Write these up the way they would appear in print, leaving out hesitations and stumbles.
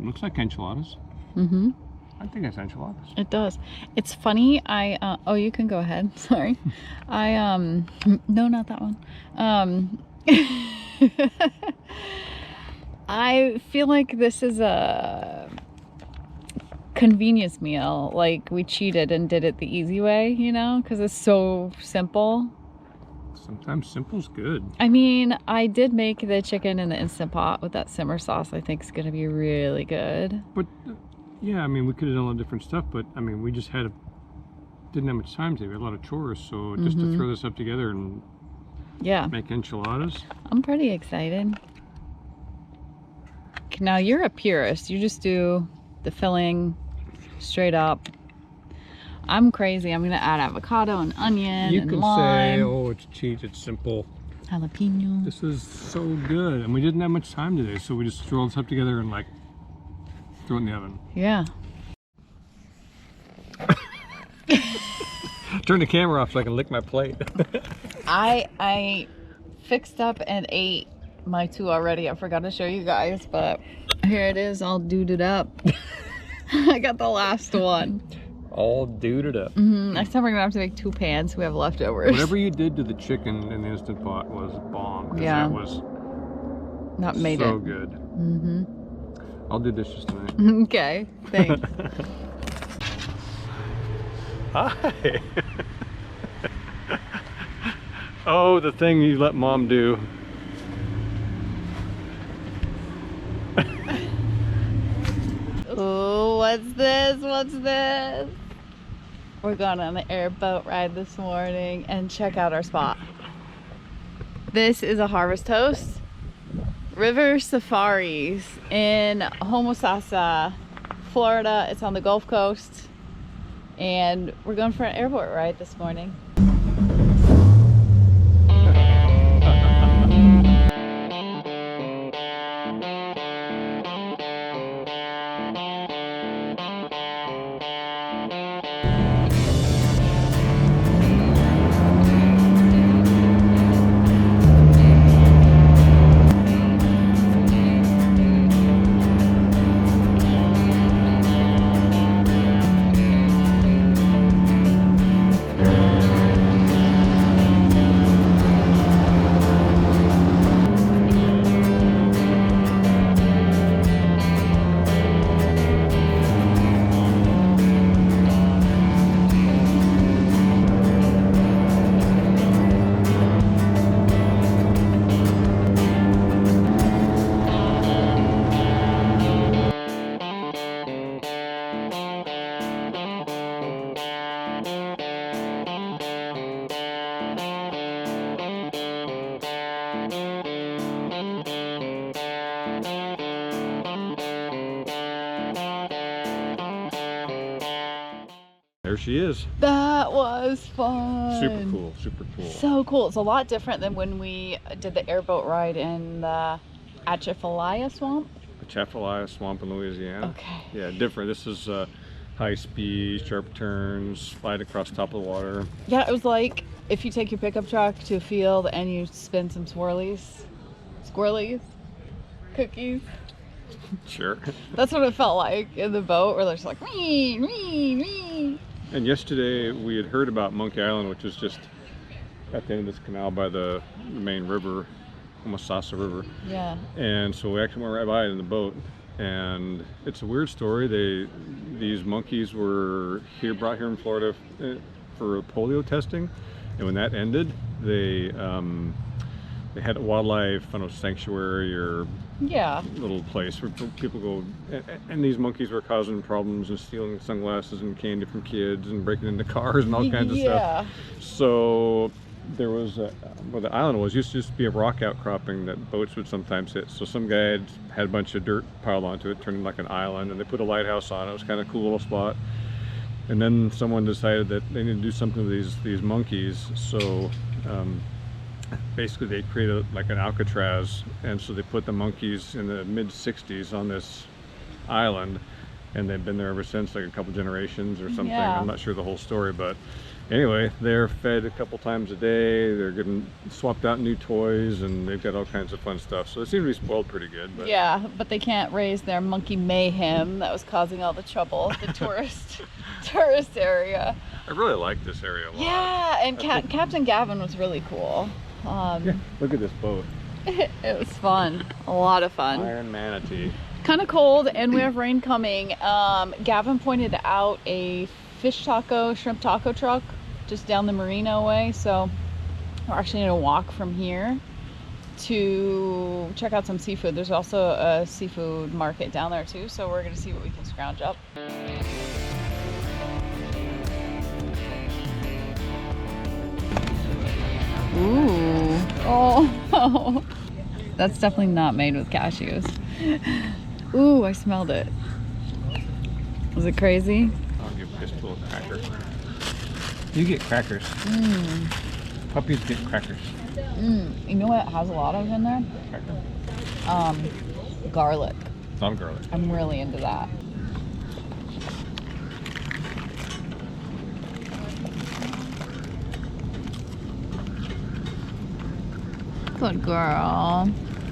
looks like enchiladas. Mm-hmm. I think it's enchiladas. It does. It's funny. Oh, you can go ahead. Sorry. No, not that one. I feel like this is a convenience meal. Like we cheated and did it the easy way, you know, because it's so simple. Sometimes simple's good. I mean, I did make the chicken in the Instant Pot with that simmer sauce. I think it's gonna be really good. But yeah, I mean, we could have done a lot of different stuff, but I mean, we just didn't have much time today. We had a lot of chores, so just to throw this up together and make enchiladas. I'm pretty excited. Now you're a purist. You just do the filling straight up. I'm crazy. I'm gonna add avocado and onion and lime. You can say, oh, it's cheap, it's simple. Jalapeno. This is so good, and we didn't have much time today, so we just throw this up together and like throw it in the oven. Yeah. Turn the camera off so I can lick my plate. I fixed up and ate my 2 already. I forgot to show you guys, but here it is, all duded up. I got the last one. All duded up. Next time we're gonna have to make 2 pans. We have leftovers. Whatever you did to the chicken in the Instant Pot was bomb. Yeah. That was not made so it. good. I'll do dishes tonight. Okay, thanks. Hi. Oh, the thing you let Mom do. Oh, what's this? What's this? We're going on an airboat ride this morning and check out our spot. This is a Harvest Toast River Safaris in Homosassa, Florida. It's on the Gulf Coast, and we're going for an airboat ride this morning. There she is. That was fun. Super cool, super cool. So cool. It's a lot different than when we did the airboat ride in the Atchafalaya Swamp. Atchafalaya Swamp in Louisiana. Okay. Yeah, different. This is high speed, sharp turns, slide across the top of the water. Yeah, it was like if you take your pickup truck to a field and you spin some squirrelies, cookies. Sure. That's what it felt like in the boat, where they're just like, wee, wee, wee. And yesterday we had heard about Monkey Island, which is just at the end of this canal by the main river, Homosassa River. Yeah. And so we actually went right by it in the boat. And it's a weird story. These monkeys were brought here in Florida for polio testing, and when that ended, they had a wildlife, I don't know, sanctuary or little place where people go, and these monkeys were causing problems and stealing sunglasses and candy from kids and breaking into cars and all kinds of stuff. So there was where the island was used to just be a rock outcropping that boats would sometimes hit. So some guy had a bunch of dirt piled onto it, turned it like an island, and they put a lighthouse on it. It was kind of a cool little spot. And then someone decided that they need to do something with these monkeys. So basically they created like an Alcatraz, and so they put the monkeys in the mid-60s on this island, and they've been there ever since, like a couple generations or something. Yeah. I'm not sure the whole story, but anyway, they're fed a couple times a day. They're getting swapped out new toys, and they've got all kinds of fun stuff. So they seem to be spoiled pretty good. But Yeah, but they can't raise their monkey mayhem that was causing all the trouble at the tourist area. I really like this area a lot. Yeah, and Captain Gavin was really cool. Yeah, look at this boat. It was fun, a lot of fun. Iron Manatee. Kind of cold, and we have rain coming. Gavin pointed out a fish taco, shrimp taco truck just down the marina way, so we're actually gonna walk from here to check out some seafood. There's also a seafood market down there too, so we're gonna see what we can scrounge up. Ooh. Oh. That's definitely not made with cashews. Ooh, I smelled it. Was it crazy? I'll give Pistol a cracker. You get crackers. Puppies get crackers. You know what it has a lot of in there? Cracker. Garlic. Some garlic. I'm really into that. Good girl.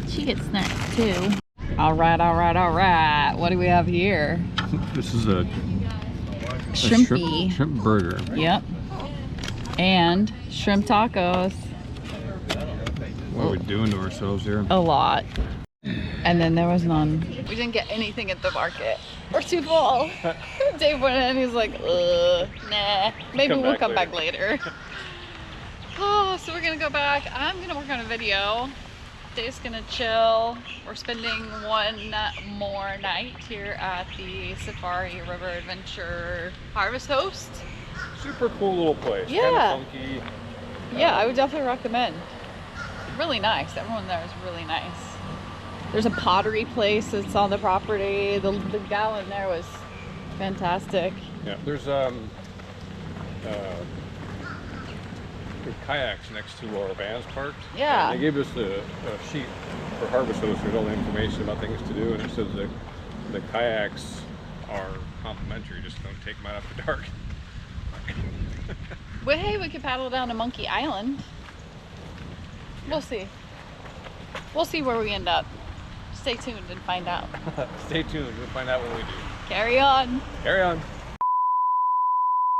She gets snacks too. All right, all right, all right. What do we have here? This is a Shrimpy. shrimp burger. Yep. And shrimp tacos. What are we doing to ourselves here? A lot. And then there was none. We didn't get anything at the market. We're too full. Dave went in, he's like, nah. Maybe we'll come back later. Oh, so we're gonna go back. I'm gonna work on a video. Dave's gonna chill. We're spending one more night here at the Safari River Adventure Harvest Host. Super cool little place. Yeah. Kind of funky. Yeah, I would definitely recommend. Really nice. Everyone there is really nice. There's a pottery place that's on the property. The gal in there was fantastic. Yeah, there's kayaks next to our vans parked. Yeah. And they gave us a sheet for Harvest Host with all the information about things to do, and it says that the kayaks are complimentary. Just don't take them out after dark. Well, hey, we could paddle down to Monkey Island. We'll see. We'll see where we end up. Stay tuned and find out. Stay tuned. We'll find out when we do. Carry on. Carry on.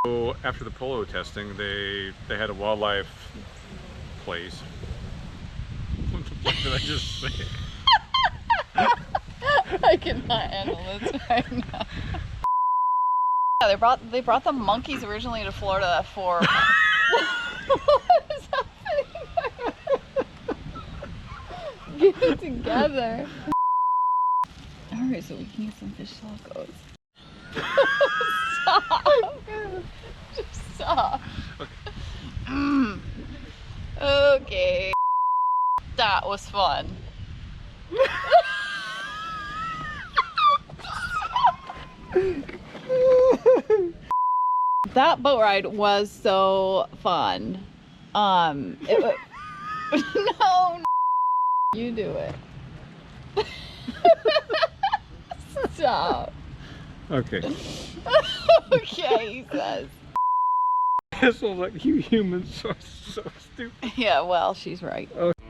So after the polo testing, they had a wildlife place. What did I just say? I cannot handle this right now. Yeah, they brought the monkeys originally to Florida for. What is happening? Get it together. Alright, so we can eat some fish tacos. Stop. Just stop. Okay. Okay. That was fun. That boat ride was so fun. It was no, you do it. Stop. Okay. Okay, he says. This was like, you humans are so stupid. Yeah, well, she's right. Okay.